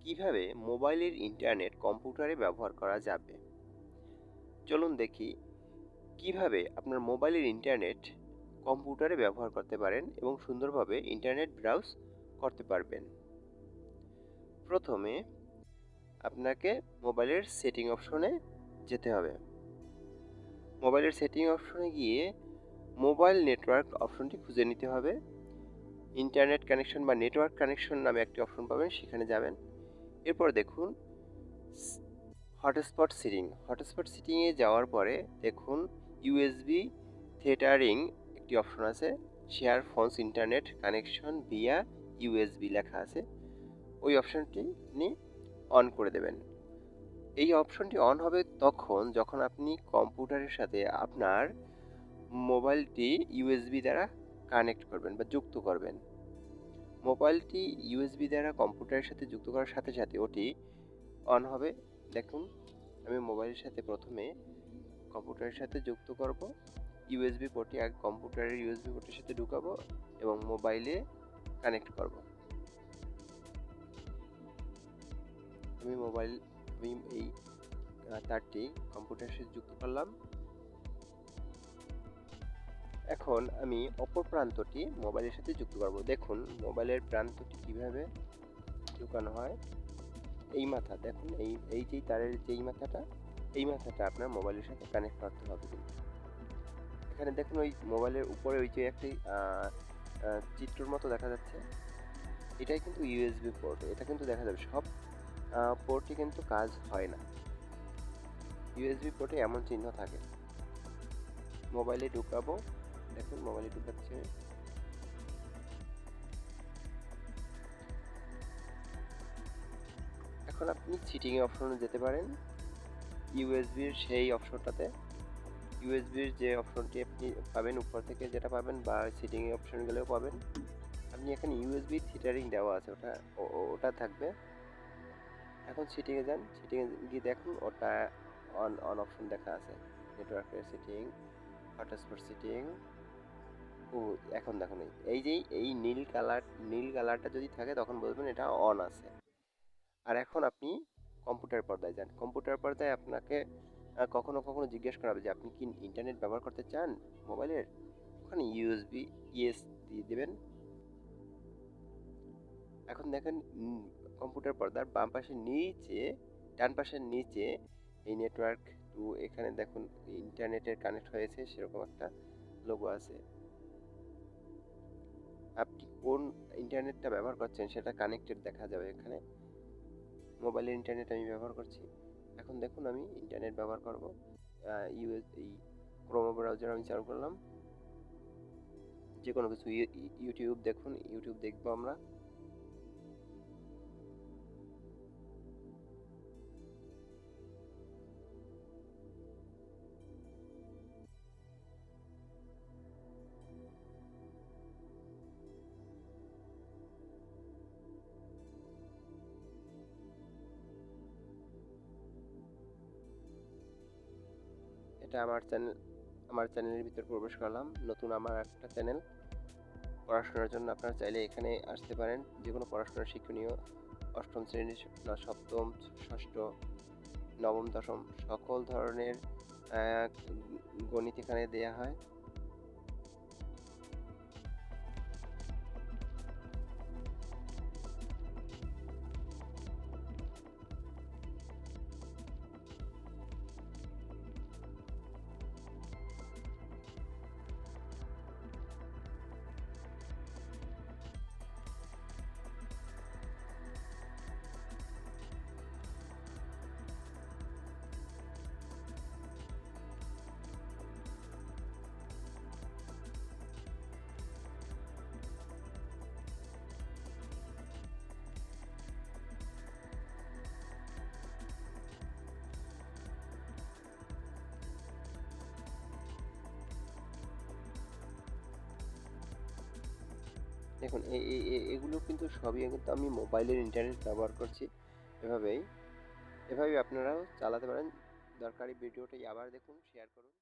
কিভাবে মোবাইলের ইন্টারনেট কম্পিউটারে ব্যবহার করা যাবে। চলুন দেখি কিভাবে আপনার মোবাইলের ইন্টারনেট কম্পিউটারে ব্যবহার করতে পারেন এবং সুন্দরভাবে ইন্টারনেট ব্রাউজ করতে পারবেন। প্রথমে আপনাকে মোবাইলের সেটিং অপশনে যেতে হবে। মোবাইলের সেটিং অপশনে গিয়ে মোবাইল নেটওয়ার্ক অপশনটি খুঁজে নিতে হবে। ইন্টারনেট কানেকশন বা নেটওয়ার্ক কানেকশন নামে একটি অপশন পাবেন, সেখানে যাবেন। এরপর দেখুন হটস্পট সেটিংয়ে যাওয়ার পরে দেখুন ইউএসবি থিয়েটারিং একটি অপশন আছে। Share phone's internet connection via USB লেখা আছে। ওই অপশনটি আপনি অন করে দেবেন। এই অপশনটি অন হবে তখন যখন আপনি কম্পিউটারের সাথে আপনার মোবাইলটি ইউএসবি দ্বারা কানেক্ট করবেন বা যুক্ত করবেন। মোবাইলটি ইউএসবি দ্বারা কম্পিউটারের সাথে যুক্ত করার সাথে সাথে ওটি অন হবে। দেখুন আমি মোবাইলের সাথে প্রথমে কম্পিউটারের সাথে যুক্ত করব। ইউএসবি পোর্টটি আগে কম্পিউটারের ইউএসবি পোর্টের সাথে ঢুকাবো এবং মোবাইলে কানেক্ট করব। আমি এই তারটি কম্পিউটারের সাথে যুক্ত করলাম। এখন আমি অপর প্রান্তটি মোবাইলের সাথে যুক্ত করব। দেখুন মোবাইলের প্রান্তটি কিভাবে ঢুকানো হয়। এই মাথা দেখুন, এই যে তারের যেই মাথাটা, এই মাথাটা আপনার মোবাইলের সাথে কানেক্ট করতে হবে। কিন্তু এখানে দেখুন ওই মোবাইলের উপরে ওই যে একটি চিত্রর মতো দেখা যাচ্ছে, এটাই কিন্তু ইউএসবি পোর্ট। এটা কিন্তু দেখা যাবে সব পোর্টই কিন্তু কাজ হয় না। ইউএসবি পোর্টে এমন চিহ্ন থাকে। মোবাইলে ঢুকাবো, দেখুন মোবাইলে ঢুকাচ্ছে। এখন আপনি সেটিং অপশনে যেতে পারেন। ইউএসবির সেই অপশনটাতে, ইউএসবির যে অপশনটি আপনি পাবেন উপর থেকে যেটা পাবেন বা সেটিং অপশন গেলেও পাবেন, আপনি এখানে ইউএসবি থিয়েটারিং দেওয়া আছে, ওটা থাকবে। এখন সেটিংয়ে যান, সেটিংয়ে গিয়ে দেখুন ওটা অন অপশন দেখা আছে। নেটওয়ার্কের সেটিং, হটস্পট সেটিং। ও এখন দেখুন এই যে এই নীল কালারটা যদি থাকে তখন বলবেন এটা অন আছে। আর এখন আপনি কম্পিউটার পর্দায় যান। কম্পিউটার পর্দায় আপনাকে কখনো কখনো জিজ্ঞেস করা হবে যে আপনি কি ইন্টারনেট ব্যবহার করতে চান মোবাইলের। ওখানে ইউএসবি ইয়েস দিয়ে দেবেন। এখন দেখেন কম্পিউটার পর্দার বাম পাশের নিচে, ডান পাশের নিচে এই নেটওয়ার্ক টু, এখানে দেখুন ইন্টারনেটের কানেক্ট হয়েছে সেরকম একটা লোগো আছে। আপনি কোন ইন্টারনেটটা ব্যবহার করছেন সেটা কানেক্টেড দেখা যাবে এখানে। মোবাইলের ইন্টারনেট আমি ব্যবহার করছি। এখন দেখুন আমি ইন্টারনেট ব্যবহার করব। এই ক্রোম ব্রাউজার আমি চালু করলাম। যে কোনো কিছু ইউটিউব দেখুন, ইউটিউব দেখবো আমরা। এটা আমার চ্যানেলের ভিতর প্রবেশ করলাম। নতুন আমার একটা চ্যানেল। পড়াশোনার জন্য আপনারা চাইলে এখানে আসতে পারেন। যে কোনো পড়াশোনার শিক্ষণীয় অষ্টম শ্রেণীর সপ্তম, ষষ্ঠ, নবম, দশম সকল ধরনের গণিত এখানে দেয়া হয়। দেখুন এগুলো কিন্তু সবই কিন্তু আমি মোবাইলের ইন্টারনেট ব্যবহার করছি। এভাবেই আপনারাও চালাতে পারেন। দরকারি ভিডিওটি আবার দেখুন, শেয়ার করুন।